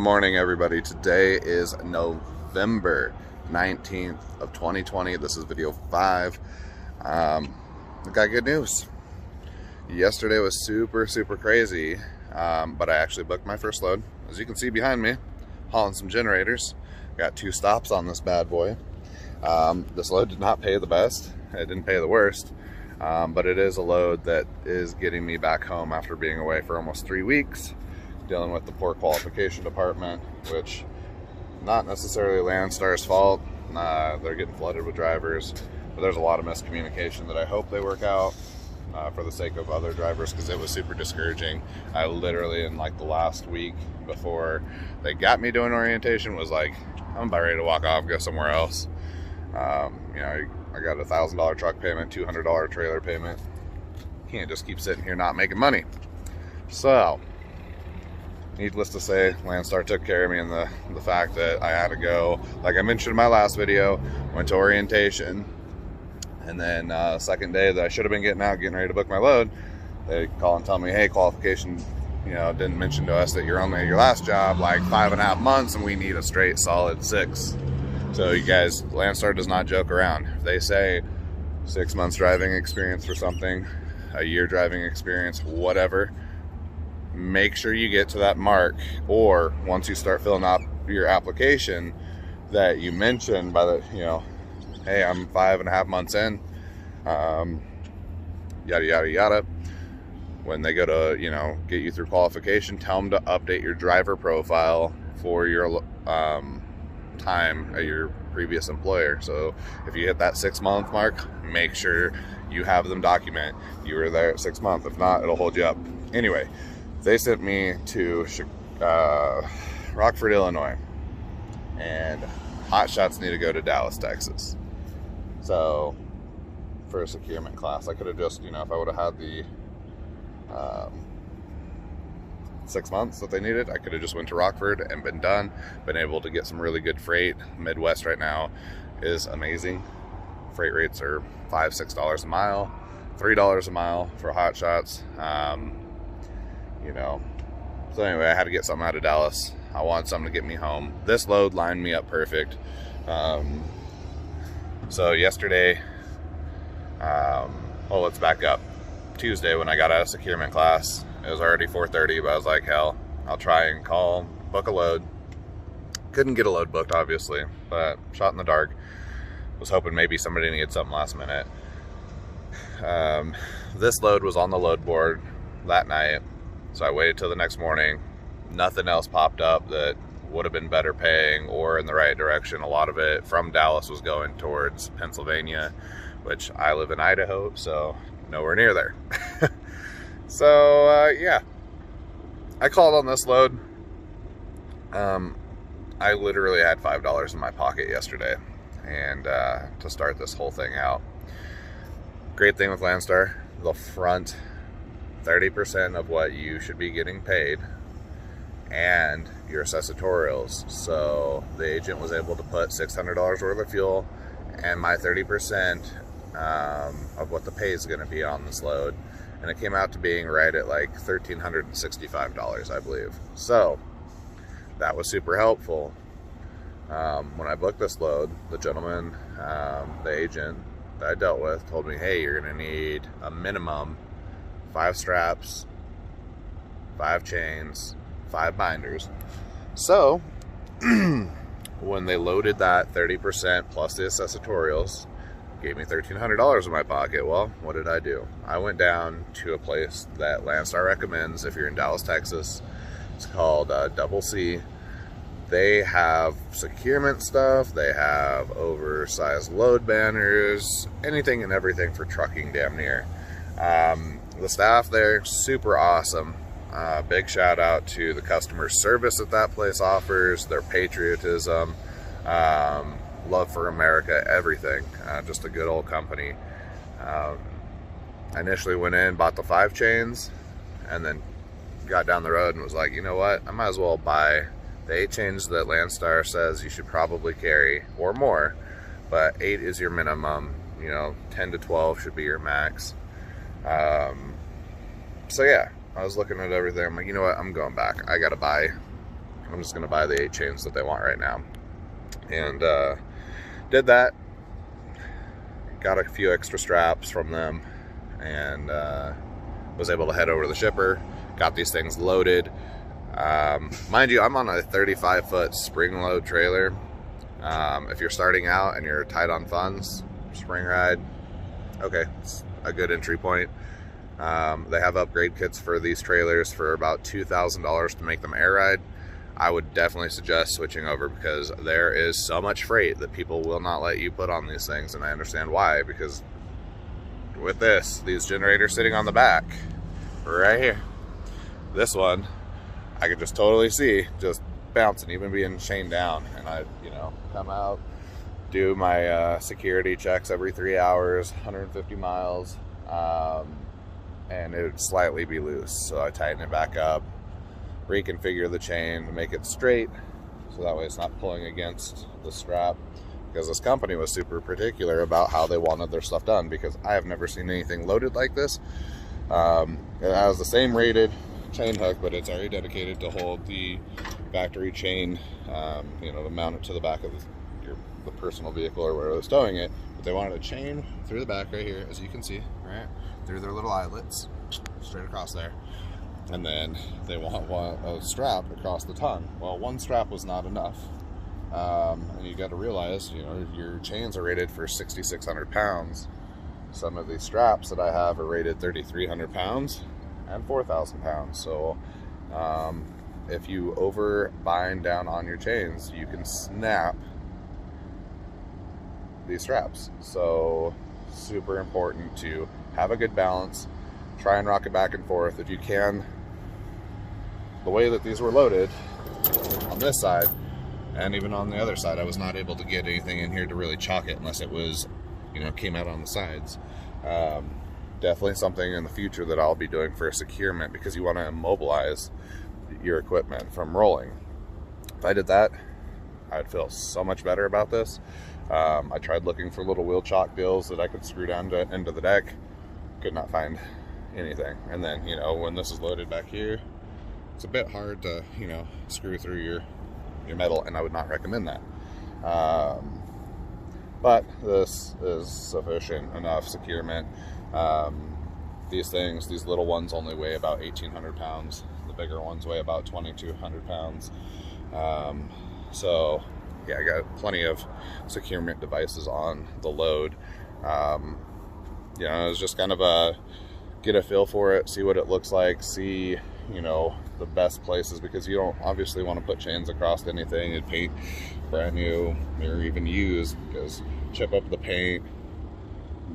Good morning, everybody. Today is November 19th of 2020. This is video 5. I got good news. Yesterday was super crazy, but I actually booked my first load. As you can see behind me, hauling some generators. Got 2 stops on this bad boy. This load did not pay the best. It didn't pay the worst, but it is a load that is getting me back home after being away for almost 3 weeks. Dealing with the poor qualification department, which not necessarily Landstar's fault. They're getting flooded with drivers, but there's a lot of miscommunication that I hope they work out for the sake of other drivers, because it was super discouraging. I literally, in like the last week before they got me doing orientation, was like, I'm about ready to walk off, go somewhere else. You know, I got a $1,000 truck payment, $200 trailer payment. Can't just keep sitting here not making money. So needless to say, Landstar took care of me in the fact that I had to go, like I mentioned in my last video, went to orientation, and then second day that I should have been getting out, getting ready to book my load, they call and tell me, hey, qualification, you know, didn't mention to us that you're only at your last job like 5.5 months, and we need a straight solid 6. So you guys, Landstar does not joke around. If they say 6 months driving experience for something, a year driving experience, whatever, make sure you get to that mark, or once you start filling out your application, that you mention by the, you know, hey, I'm 5.5 months in, yada yada yada. When they go to, you know, get you through qualification, tell them to update your driver profile for your time at your previous employer. So if you hit that 6-month mark, make sure you have them document you were there at 6 months. If not, it'll hold you up. Anyway, they sent me to Rockford, Illinois, and hot shots need to go to Dallas, Texas. So for a securement class, I could have just, you know, if I would have had the 6 months that they needed, I could have just went to Rockford and been done, been able to get some really good freight. Midwest right now is amazing. Freight rates are $5-6 a mile, $3 a mile for hot shots. You know, so anyway, I had to get something out of Dallas. I wanted something to get me home. This load lined me up perfect. So yesterday, well, let's back up. Tuesday, when I got out of securement class, it was already 4:30, but I was like, hell, I'll try and book a load. Couldn't get a load booked, obviously, but shot in the dark. Was hoping maybe somebody needed something last minute. This load was on the load board that night. So I waited till the next morning. Nothing else popped up that would have been better paying or in the right direction. A lot of it from Dallas was going towards Pennsylvania, which I live in Idaho, so nowhere near there. So yeah, I called on this load. I literally had $5 in my pocket yesterday, and to start this whole thing out. Great thing with Landstar, the front 30% of what you should be getting paid and your accessorials. So the agent was able to put $600 worth of fuel and my 30% of what the pay is going to be on this load, and it came out to being right at like $1,365, I believe. So that was super helpful. When I booked this load, the gentleman, the agent that I dealt with, told me, hey, you're going to need a minimum 5 straps, 5 chains, 5 binders. So when they loaded that 30% plus the accessorials, gave me $1,300 in my pocket. Well, what did I do? I went down to a place that Landstar recommends if you're in Dallas, Texas. It's called Double C. They have securement stuff. They have oversized load banners, anything and everything for trucking damn near. The staff there, super awesome. Big shout out to the customer service that that place offers, their patriotism, love for America, everything. Just a good old company. I initially went in, bought the 5 chains, and then got down the road and was like, you know what, I might as well buy the 8 chains that Landstar says you should probably carry, or more, but 8 is your minimum. You know, 10 to 12 should be your max. So yeah, I was looking at everything. I'm like, you know what? I'm going back. I gotta buy I'm just going to buy the 8 chains that they want right now. And did that. Got a few extra straps from them, and was able to head over to the shipper. Got these things loaded. Mind you, I'm on a 35-foot spring load trailer. If you're starting out and you're tight on funds, spring ride, okay, it's a good entry point. They have upgrade kits for these trailers for about $2,000 to make them air ride. I would definitely suggest switching over, because there is so much freight that people will not let you put on these things, and I understand why, because with these generators sitting on the back, right here, this one, I could just totally see just bouncing, even being chained down, and I, come out, do my security checks every 3 hours, 150 miles, and it would slightly be loose, so I tighten it back up, reconfigure the chain to make it straight, so that way it's not pulling against the strap, because this company was super particular about how they wanted their stuff done, because I have never seen anything loaded like this. It has the same rated chain hook, but it's already dedicated to hold the factory chain, to mount it to the back of the personal vehicle or wherever they're stowing it. But they wanted a chain through the back right here, as you can see, right through their little eyelets, straight across there. And then they want a strap across the tongue. Well, one strap was not enough. And you got to realize, your chains are rated for 6,600 pounds. Some of these straps that I have are rated 3,300 pounds and 4,000 pounds. So if you over bind down on your chains, you can snap these straps. So super important to have a good balance. Try and rock it back and forth if you can. The way that these were loaded on this side and even on the other side, I was not able to get anything in here to really chock it unless it was, came out on the sides. Definitely something in the future that I'll be doing for a securement, because you want to immobilize your equipment from rolling. If I did that, I'd feel so much better about this. I tried looking for little wheel chock deals that I could screw down into the deck. Could not find anything. And then, when this is loaded back here, it's a bit hard to, screw through your metal, and I would not recommend that. But this is sufficient enough securement. These little ones only weigh about 1,800 pounds. The bigger ones weigh about 2,200 pounds. So yeah, I got plenty of securement devices on the load. It was just kind of get a feel for it, see what it looks like, see, the best places, because you don't obviously want to put chains across anything and paint brand new or even used, because chip up the paint,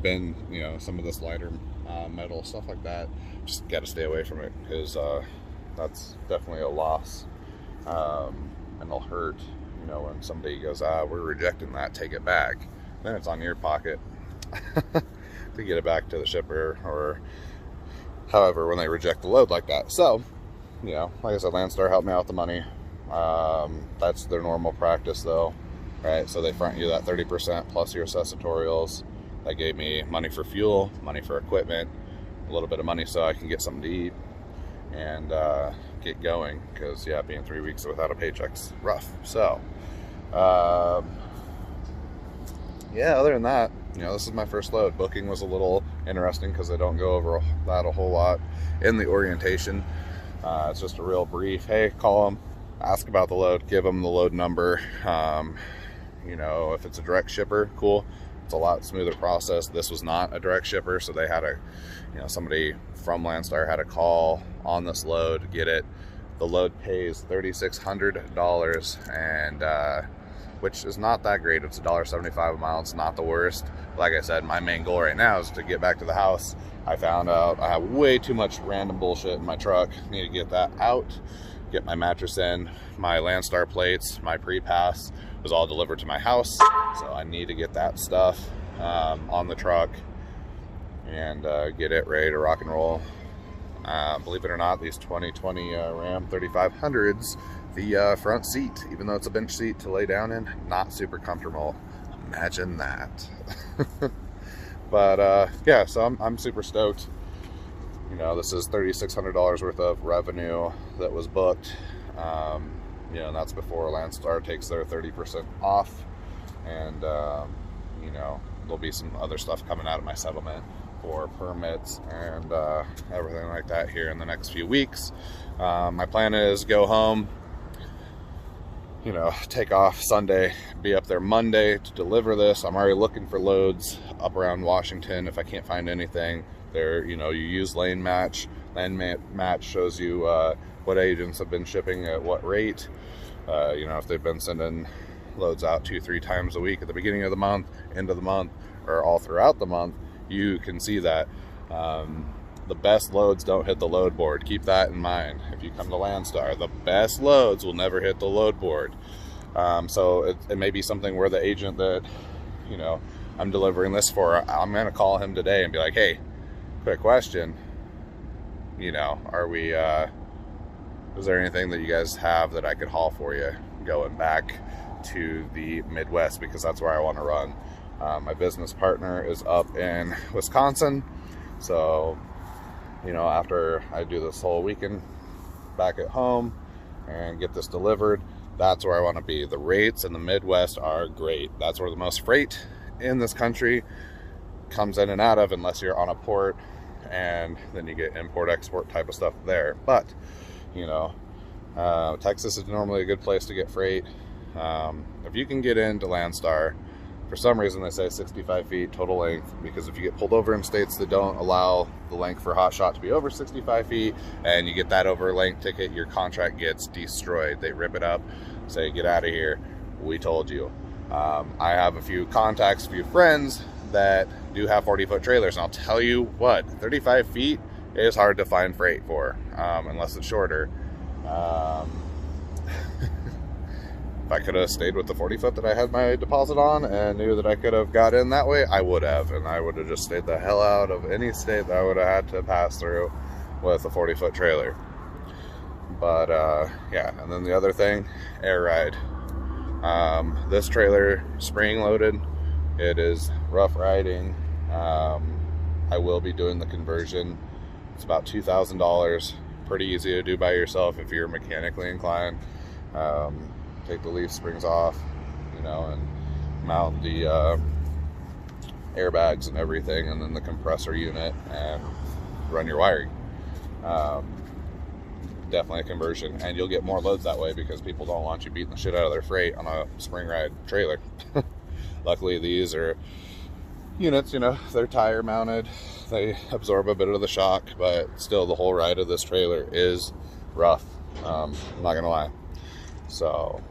bend, some of this lighter metal, stuff like that. Just got to stay away from it, because that's definitely a loss, and it'll hurt, when somebody goes, we're rejecting that, take it back. Then it's on your pocket to get it back to the shipper, or however, when they reject the load like that. So, like I said, Landstar helped me out with the money. That's their normal practice though, right? So they front you that 30% plus your accessorials. That gave me money for fuel, money for equipment, a little bit of money so I can get something to eat and get going, because yeah, being 3 weeks without a paycheck's rough. So yeah, other than that, this is my first load. Booking was a little interesting because they don't go over that a whole lot in the orientation. It's just a real brief, hey, call them, ask about the load, give them the load number. If it's a direct shipper, cool. It's a lot smoother process. This was not a direct shipper, so they had somebody from Landstar had a call on this load to get it. The load pays $3,600, and which is not that great. It's $1.75 a mile. It's not the worst. Like I said, my main goal right now is to get back to the house. I found out I have way too much random bullshit in my truck. Need to get that out, get my mattress in. My Landstar plates, my pre-pass was all delivered to my house, so I need to get that stuff on the truck and get it ready to rock and roll. Believe it or not, these 2020 Ram 3500s, the front seat, even though it's a bench seat to lay down in, not super comfortable. Imagine that. But yeah, so I'm super stoked. This is $3,600 worth of revenue that was booked. You know, and that's before Landstar takes their 30% off. And, you know, there'll be some other stuff coming out of my settlement for permits and everything like that here in the next few weeks. My plan is go home, you know, take off Sunday, be up there Monday to deliver this. I'm already looking for loads up around Washington. If I can't find anything there, you know, you use Lane Match. Lane Match shows you what agents have been shipping at what rate. You know, if they've been sending loads out 2-3 times a week at the beginning of the month, end of the month, or all throughout the month, you can see that. The best loads don't hit the load board. Keep that in mind. If you come to Landstar, the best loads will never hit the load board. So it may be something where the agent that, you know, I'm delivering this for, I'm going to call him today and be like, hey, quick question. You know, are we, is there anything that you guys have that I could haul for you going back to the Midwest? Because that's where I want to run. My business partner is up in Wisconsin. So, you know, after I do this whole weekend back at home and get this delivered, that's where I want to be. The rates in the Midwest are great. That's where the most freight in this country comes in and out of, unless you're on a port, and then you get import-export type of stuff there. But, you know, Texas is normally a good place to get freight. If you can get into Landstar, for some reason they say 65 feet total length, because if you get pulled over in states that don't allow the length for hot shot to be over 65 feet and you get that over length ticket, your contract gets destroyed. They rip it up, say, get out of here, we told you. I have a few contacts, a few friends that do have 40-foot trailers, and I'll tell you what, 35 feet is hard to find freight for, unless it's shorter. If I could have stayed with the 40-foot that I had my deposit on and knew that I could have got in that way, I would have. And I would have just stayed the hell out of any state that I would have had to pass through with a 40-foot trailer. But, yeah. And then the other thing, air ride. This trailer, spring loaded, it is rough riding. I will be doing the conversion. It's about $2,000. Pretty easy to do by yourself if you're mechanically inclined. Take the leaf springs off, you know, and mount the airbags and everything, and then the compressor unit, and run your wiring. Definitely a conversion, and you'll get more loads that way, because people don't want you beating the shit out of their freight on a spring ride trailer. Luckily, these are units, you know, they're tire mounted, they absorb a bit of the shock, but still the whole ride of this trailer is rough. I'm not gonna lie. So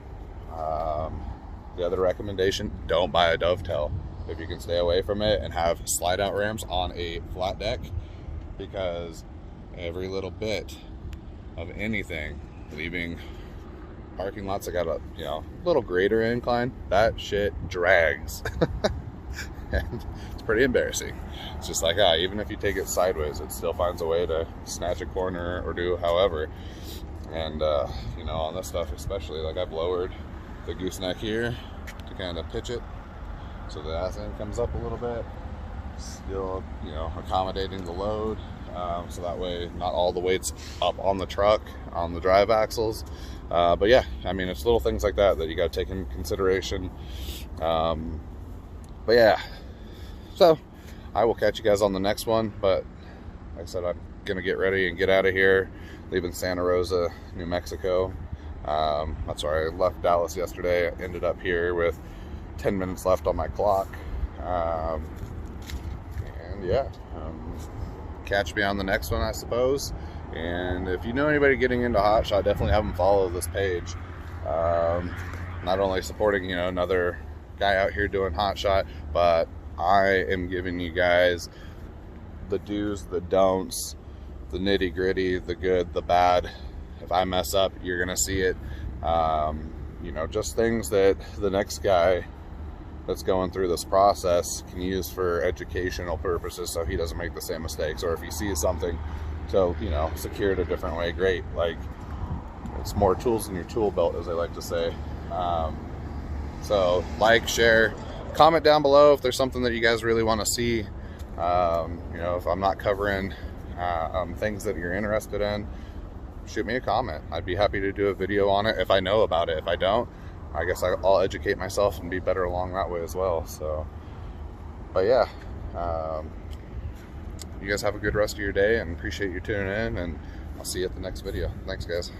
the other recommendation, don't buy a dovetail if you can stay away from it, and have slide out ramps on a flat deck, because every little bit of anything leaving parking lots that got a, you know, little greater incline, that shit drags. And it's pretty embarrassing. It's just like, even if you take it sideways, it still finds a way to snatch a corner or do however. And you know, on this stuff especially, like, I've lowered the gooseneck here to kind of pitch it so the ass end comes up a little bit, still, you know, accommodating the load, so that way not all the weight's up on the truck, on the drive axles. But yeah, I mean, it's little things like that you got to take in consideration. But yeah, so I will catch you guys on the next one. But like I said, I'm gonna get ready and get out of here, leaving Santa Rosa, New Mexico. That's where I left Dallas yesterday. I ended up here with 10 minutes left on my clock. And yeah, catch me on the next one, I suppose. And if you know anybody getting into hot shot, definitely have them follow this page. Not only supporting, you know, another guy out here doing hot shot, but I am giving you guys the do's, the don'ts, the nitty gritty, the good, the bad. If I mess up, you're gonna see it. You know, just things that the next guy that's going through this process can use for educational purposes, so he doesn't make the same mistakes. Or if he sees something to, you know, secure it a different way, great. Like, it's more tools in your tool belt, as I like to say. So like, share, comment down below if there's something that you guys really want to see. You know, if I'm not covering things that you're interested in, shoot me a comment. I'd be happy to do a video on it if I know about it. If I don't, I guess I'll educate myself and be better along that way as well. So, but yeah, you guys have a good rest of your day, and appreciate you tuning in, and I'll see you at the next video. Thanks, guys.